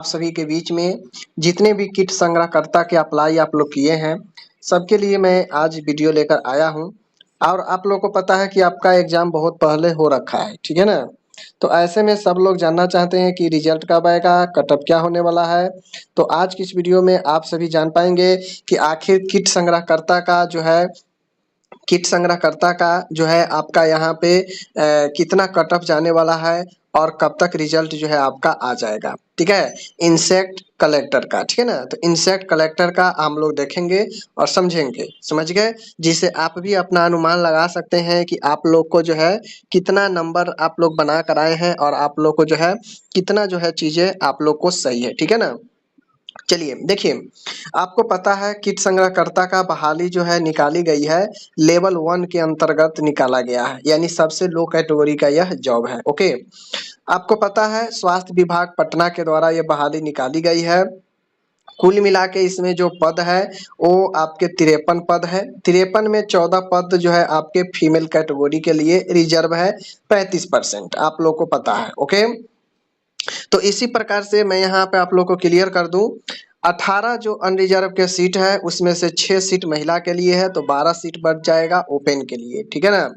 आप सभी के बीच में जितने भी किट संग्रहकर्ता के अप्लाई आप लोग किए हैं, सबके लिए मैं आज वीडियो लेकर आया हूं। और आप लोगों को पता है कि आपका एग्जाम बहुत पहले हो रखा है, ठीक है ना। तो ऐसे में सब लोग जानना चाहते हैं कि रिजल्ट कब आएगा, कटअप क्या होने वाला है। तो आज की इस वीडियो में आप सभी जान पाएंगे कि आखिर किट संग्रहकर्ता का जो है आपका यहाँ पे कितना कट ऑफ जाने वाला है और कब तक रिजल्ट जो है आपका आ जाएगा, ठीक है। इंसेक्ट कलेक्टर का, ठीक है ना। तो इंसेक्ट कलेक्टर का हम लोग देखेंगे और समझेंगे, समझ गए, जिससे आप भी अपना अनुमान लगा सकते हैं कि आप लोग को जो है कितना नंबर आप लोग बना कर आए हैं और आप लोग को जो है कितना जो है चीजें आप लोग को सही है, ठीक है ना। चलिए देखिए, आपको पता है किट संग्रहकर्ता का बहाली जो है निकाली गई है, लेवल 1 के अंतर्गत निकाला गया है, यानी सबसे लो कैटेगरी का यह जॉब है। ओके, आपको पता है स्वास्थ्य विभाग पटना के द्वारा यह बहाली निकाली गई है। कुल मिला के इसमें जो पद है वो आपके 53 पद है। 53 में 14 पद जो है आपके फीमेल कैटेगरी के लिए रिजर्व है, 35% आप लोग को पता है। ओके, तो इसी प्रकार से मैं यहाँ पे आप लोग को क्लियर कर दूं, 18 जो अनरिजर्व के सीट है उसमें से 6 सीट महिला के लिए है, तो 12 सीट बढ़ जाएगा ओपन के लिए, ठीक है ना।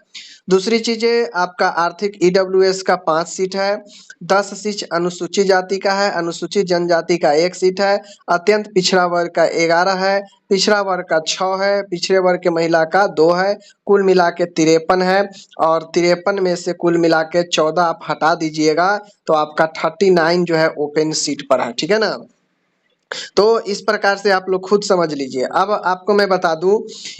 दूसरी चीजें, आपका आर्थिक ईडब्ल्यूएस का 5 सीट है, 10 सीट अनुसूचित जाति का है, अनुसूचित जनजाति का 1 सीट है, अत्यंत पिछड़ा वर्ग का 11 है, पिछड़ा वर्ग का 6 है, पिछड़े वर्ग के महिला का 2 है, कुल मिला के 53 है। और 53 में से कुल मिला के 14 आप हटा दीजिएगा तो आपका 39 जो है ओपन सीट पर है, ठीक है ना। तो इस प्रकार से आप लोग खुद समझ लीजिए। अब आपको मैं बता दूं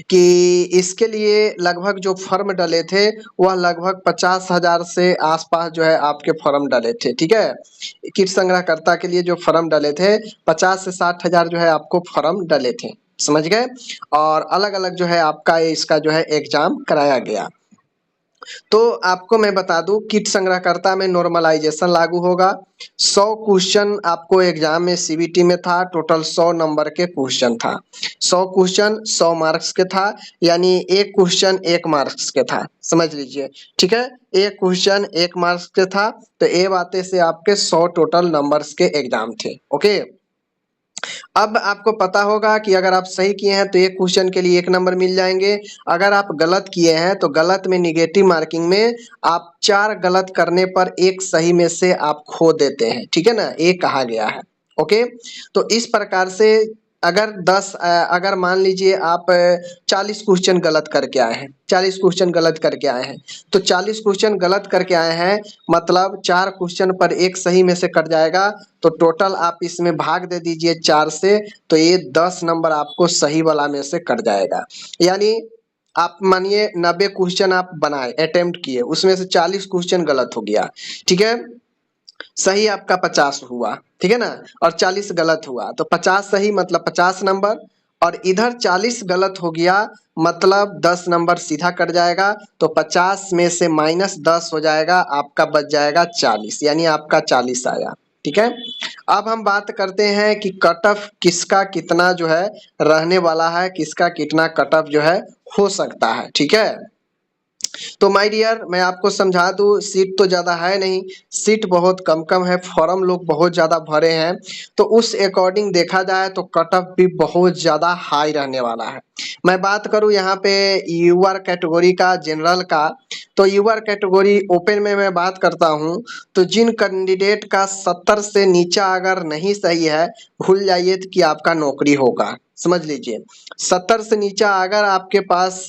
कि इसके लिए लगभग जो फॉर्म डले थे वह लगभग 50,000 से आसपास जो है आपके फॉर्म डले थे, ठीक है। किट संग्रहकर्ता के लिए जो फॉर्म डले थे 50 से 60,000 जो है आपको फॉर्म डले थे, समझ गए। और अलग अलग जो है आपका इसका जो है एग्जाम कराया गया। तो आपको मैं बता दूं किट संग्रहकर्ता में नॉर्मलाइजेशन लागू होगा। 100 क्वेश्चन आपको एग्जाम में सीबीटी में था, टोटल 100 नंबर के क्वेश्चन था। 100 क्वेश्चन 100 मार्क्स के था, यानी एक क्वेश्चन 1 मार्क्स के था, समझ लीजिए, ठीक है। एक क्वेश्चन 1 मार्क्स के था, तो ये बातें से आपके 100 टोटल नंबर्स के एग्जाम थे। ओके, अब आपको पता होगा कि अगर आप सही किए हैं तो एक क्वेश्चन के लिए 1 नंबर मिल जाएंगे। अगर आप गलत किए हैं तो गलत में निगेटिव मार्किंग में आप 4 गलत करने पर 1 सही में से आप खो देते हैं, ठीक है ना, ये कहा गया है। ओके, तो इस प्रकार से अगर मान लीजिए आप 40 क्वेश्चन गलत करके आए हैं, 40 क्वेश्चन गलत करके आए हैं, तो 40 क्वेश्चन गलत करके आए हैं मतलब 4 क्वेश्चन पर 1 सही में से कट जाएगा, तो टोटल आप इसमें भाग दे दीजिए 4 से, तो ये 10 नंबर आपको सही वाला में से कट जाएगा। यानी आप मानिए 90 क्वेश्चन आप बनाए, अटेम्प्ट किए, उसमें से 40 क्वेश्चन गलत हो गया, ठीक है। सही आपका 50 हुआ, ठीक है ना, और 40 गलत हुआ, तो 50 सही मतलब 50 नंबर, और इधर 40 गलत हो गया मतलब 10 नंबर सीधा कट जाएगा, तो 50 में से -10 हो जाएगा, आपका बच जाएगा 40, यानी आपका 40 आया, ठीक है। अब हम बात करते हैं कि कट ऑफ किसका कितना जो है रहने वाला है, किसका कितना कट ऑफ जो है हो सकता है, ठीक है। तो माय डियर, मैं आपको समझा दूं, सीट तो ज्यादा है नहीं, सीट बहुत कम कम है, फॉर्म लोग बहुत ज्यादा भरे हैं, तो उस अकॉर्डिंग देखा जाए तो कट ऑफ भी बहुत ज्यादा हाई रहने वाला है। मैं बात करूं यहाँ पे यूआर कैटेगरी का, जनरल का, तो यूआर कैटेगरी ओपन में मैं बात करता हूं, तो जिन कैंडिडेट का 70 से नीचा अगर नहीं सही है, भूल जाइए कि आपका नौकरी होगा, समझ लीजिए। 70 से नीचा अगर आपके पास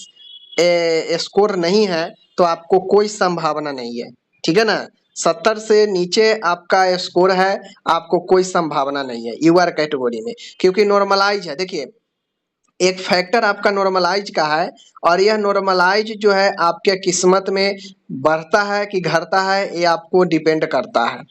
स्कोर नहीं है तो आपको कोई संभावना नहीं है, ठीक है ना। 70 से नीचे आपका स्कोर है, आपको कोई संभावना नहीं है यूआर कैटेगरी में, क्योंकि नॉर्मलाइज है। देखिए, एक फैक्टर आपका नॉर्मलाइज का है, और यह नॉर्मलाइज जो है आपके किस्मत में बढ़ता है कि घटता है, ये आपको डिपेंड करता है।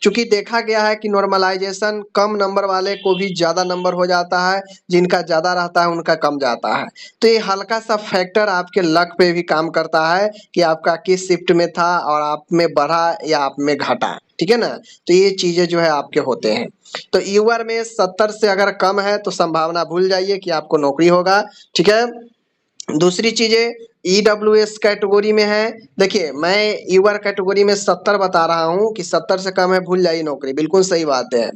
क्योंकि देखा गया है कि नॉर्मलाइजेशन कम नंबर वाले को भी ज्यादा नंबर हो जाता है, जिनका ज्यादा रहता है उनका कम जाता है। तो ये हल्का सा फैक्टर आपके लक पे भी काम करता है कि आपका किस शिफ्ट में था और आप में बढ़ा या आप में घटा, ठीक है ना। तो ये चीजें जो है आपके होते हैं। तो यूआर में 70 से अगर कम है तो संभावना भूल जाइए कि आपको नौकरी होगा, ठीक है। दूसरी चीजें ईडब्ल्यूएस कैटेगरी में है। देखिए मैं यूआर कैटेगरी में 70 बता रहा हूं कि 70 से कम है भूल जाइए नौकरी, बिल्कुल सही बात है।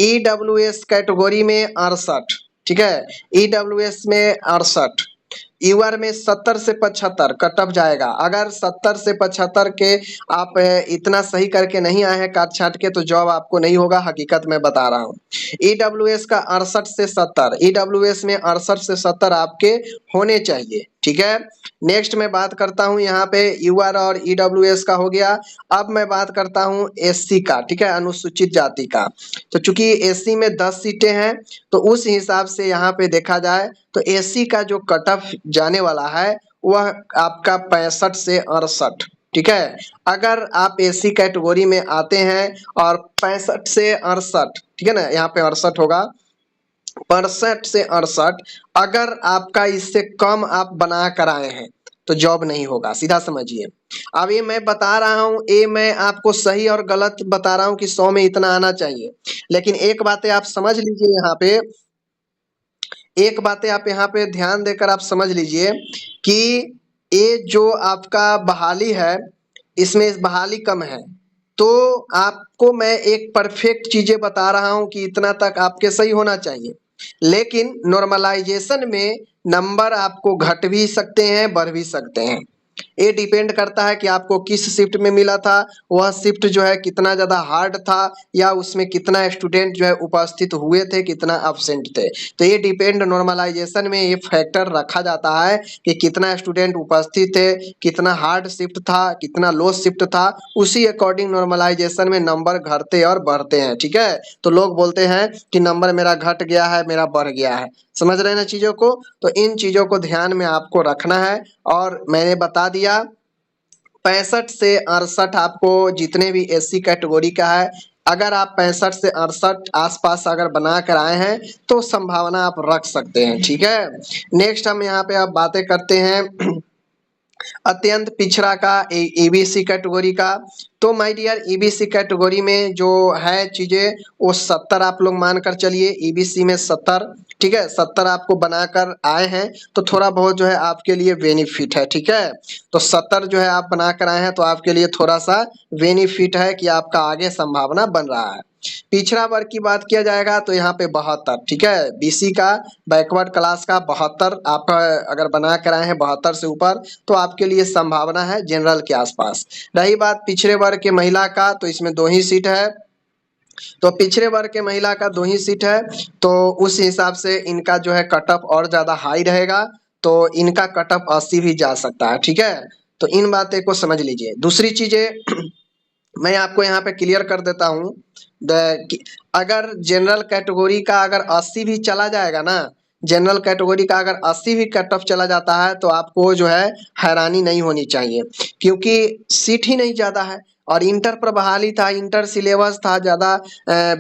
ईडब्ल्यूएस कैटेगरी में 68, ठीक है, ईडब्ल्यूएस में 68, यूआर में 70 से 75 कट ऑफ जाएगा। अगर 70 से 75 के आप इतना सही करके नहीं आए हैं काट छाट के, तो जॉब आपको नहीं होगा, हकीकत में बता रहा हूँ। ईडब्ल्यूएस का 68 से 70, ईडब्ल्यूएस में 68 से 70 आपके होने चाहिए, ठीक है। नेक्स्ट मैं बात करता हूँ यहाँ पे यूआर और ईडब्ल्यूएस का हो गया। अब मैं बात करता हूँ एससी का, ठीक है, अनुसूचित जाति का। तो चूंकि एससी में 10 सीटें हैं, तो उस हिसाब से यहाँ पे देखा जाए तो एससी का जो कट ऑफ जाने वाला है वह आपका 65 से 68, ठीक है। अगर आप एससी कैटेगरी में आते हैं और 65 से 68, ठीक है ना, यहाँ पे 68 होगा, 65 से 68 अगर आपका इससे कम आप बना कर आए हैं तो जॉब नहीं होगा, सीधा समझिए। अब ये मैं बता रहा हूँ, ये मैं आपको सही और गलत बता रहा हूँ कि 100 में इतना आना चाहिए, लेकिन एक बातें आप समझ लीजिए यहाँ पे, एक बातें आप यहाँ पे ध्यान देकर आप समझ लीजिए कि ये जो आपका बहाली है इसमें बहाली कम है, तो आपको मैं एक परफेक्ट चीजें बता रहा हूं कि इतना तक आपके सही होना चाहिए। लेकिन नॉर्मलाइजेशन में नंबर आपको घट भी सकते हैं, बढ़ भी सकते हैं। ये डिपेंड करता है कि आपको किस शिफ्ट में मिला था, वह शिफ्ट जो है कितना ज़्यादा हार्ड था, या उसमें कितना स्टूडेंट जो है उपस्थित हुए थे, कितना अब्सेंट थे। तो ये डिपेंड नॉर्मलाइजेशन में ये फैक्टर रखा जाता है कि कितना स्टूडेंट उपस्थित थे, कितना हार्ड शिफ्ट था, कितना लो शिफ्ट था, उसी अकॉर्डिंग नॉर्मलाइजेशन में नंबर घटते और बढ़ते हैं, ठीक है। तो लोग बोलते हैं कि नंबर मेरा घट गया है, मेरा बढ़ गया है, समझ रहे हैं ना चीज़ों को। तो इन चीज़ों को ध्यान में आपको रखना है। और मैंने बता दिया 65 से 68 आपको जितने भी एससी कैटेगरी का है, अगर आप 65 से 68 आसपास अगर बना कर आए हैं तो संभावना आप रख सकते हैं, ठीक है। नेक्स्ट हम यहाँ पे अब बातें करते हैं अत्यंत पिछड़ा का, ईबीसी कैटेगरी का। तो माय डियर ईबीसी कैटेगरी में जो है चीजें वो 70 आप लोग मान कर चलिए, ईबीसी में 70, ठीक है, 70 आपको बनाकर आए हैं तो थोड़ा बहुत जो है आपके लिए बेनिफिट है, ठीक है। तो 70 जो है आप बनाकर आए हैं तो आपके लिए थोड़ा सा बेनिफिट है कि आपका आगे संभावना बन रहा है। पिछड़ा वर्ग की बात किया जाएगा तो यहाँ पे 72, ठीक है, बीसी का बैकवर्ड क्लास का 72 आप अगर बना कर आए हैं 72 से ऊपर तो आपके लिए संभावना है जनरल के आसपास। रही बात पिछड़े वर्ग के महिला का, तो इसमें 2 ही सीट है, तो पिछड़े वर्ग के महिला का 2 ही सीट है, तो उस हिसाब से इनका जो है कट ऑफ और ज्यादा हाई रहेगा, तो इनका कट ऑफ 80 भी जा सकता है, ठीक है। तो इन बातें को समझ लीजिए। दूसरी चीजें मैं आपको यहाँ पे क्लियर कर देता हूँ, अगर जनरल कैटेगरी का अगर 80 भी चला जाएगा ना, जनरल कैटेगरी का अगर 80 भी कट ऑफ चला जाता है तो आपको जो है हैरानी नहीं होनी चाहिए, क्योंकि सीट ही नहीं ज़्यादा है और इंटर पर बहाली था, इंटर सिलेबस था, ज़्यादा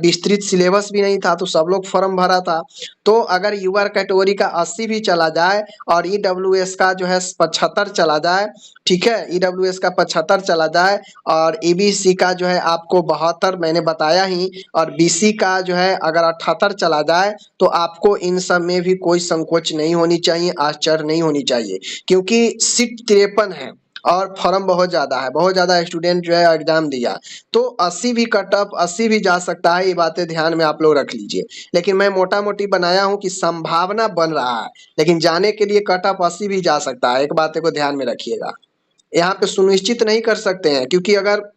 विस्तृत सिलेबस भी नहीं था, तो सब लोग फॉर्म भरा था। तो अगर यूआर कैटेगरी का 80 भी चला जाए और ईडब्ल्यूएस का जो है 75 चला जाए, ठीक है, ईडब्ल्यूएस का 75 चला जाए और ईबीसी का जो है आपको 72 मैंने बताया ही, और बीसी का जो है अगर 78 चला जाए तो आपको इन सब में भी कोई संकोच नहीं होनी चाहिए, आश्चर्य नहीं होनी चाहिए, क्योंकि सीट 53 है और फॉर्म बहुत ज़्यादा है, बहुत ज़्यादा स्टूडेंट जो है एग्जाम दिया, तो 80 भी कट ऑफ 80 भी जा सकता है, ये बातें ध्यान में आप लोग रख लीजिए। लेकिन मैं मोटा मोटी बनाया हूँ कि संभावना बन रहा है, लेकिन जाने के लिए कट ऑफ 80 भी जा सकता है, एक बात को ध्यान में रखिएगा। यहाँ पे सुनिश्चित नहीं कर सकते हैं, क्योंकि अगर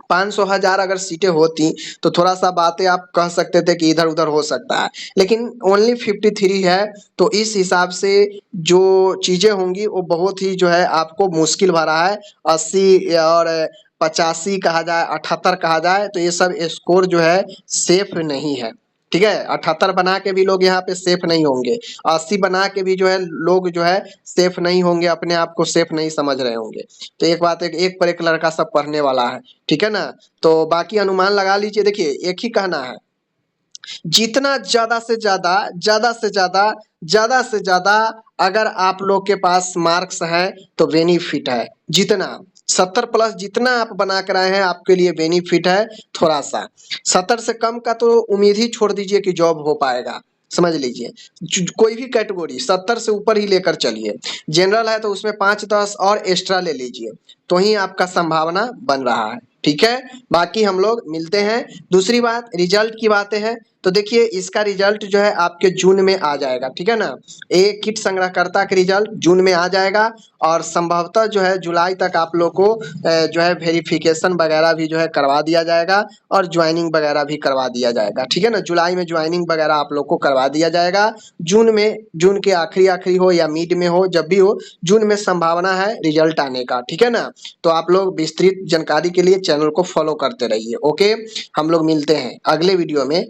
500 हजार अगर सीटें होती तो थोड़ा सा बातें आप कह सकते थे कि इधर उधर हो सकता है, लेकिन ओनली 53 है, तो इस हिसाब से जो चीजें होंगी वो बहुत ही जो है आपको मुश्किल भरा है। 80 और 85 कहा जाए, 78 कहा जाए, तो ये सब स्कोर जो है सेफ नहीं है, ठीक है। 78 बना के भी लोग यहाँ पे सेफ नहीं होंगे, 80 बना के भी जो है लोग जो है सेफ नहीं होंगे, अपने आप को सेफ नहीं समझ रहे होंगे। तो एक बात है, एक पर एक लड़का सब पढ़ने वाला है, ठीक है ना। तो बाकी अनुमान लगा लीजिए। देखिए एक ही कहना है, जितना ज्यादा से ज्यादा, ज्यादा से ज्यादा, ज्यादा से ज्यादा अगर आप लोग के पास मार्क्स हैं तो बेनिफिट है, जितना 70 प्लस जितना आप बना कर आए हैं आपके लिए बेनिफिट है। थोड़ा सा 70 से कम का तो उम्मीद ही छोड़ दीजिए कि जॉब हो पाएगा, समझ लीजिए। कोई भी कैटेगरी 70 से ऊपर ही लेकर चलिए। जनरल है तो उसमें 5-10 और एक्स्ट्रा ले लीजिए, तो ही आपका संभावना बन रहा है। ठीक है, बाकी हम लोग मिलते हैं। दूसरी बात रिजल्ट की बातें हैं, तो देखिए इसका रिजल्ट जो है आपके जून में आ जाएगा। ठीक है ना, एक किट संग्रहकर्ता का रिजल्ट जून में आ जाएगा और संभवतः जो है जुलाई तक आप लोग को जो है वेरिफिकेशन वगैरह भी जो है करवा दिया जाएगा और ज्वाइनिंग वगैरह भी करवा दिया जाएगा। ठीक है ना, जुलाई में ज्वाइनिंग वगैरह आप लोग को करवा दिया जाएगा। जून में, जून के आखिरी हो या मिड में हो, जब भी हो, जून में संभावना है रिजल्ट आने का। ठीक है ना, तो आप लोग विस्तृत जानकारी के लिए चैनल को फॉलो करते रहिए। ओके, हम लोग मिलते हैं अगले वीडियो में।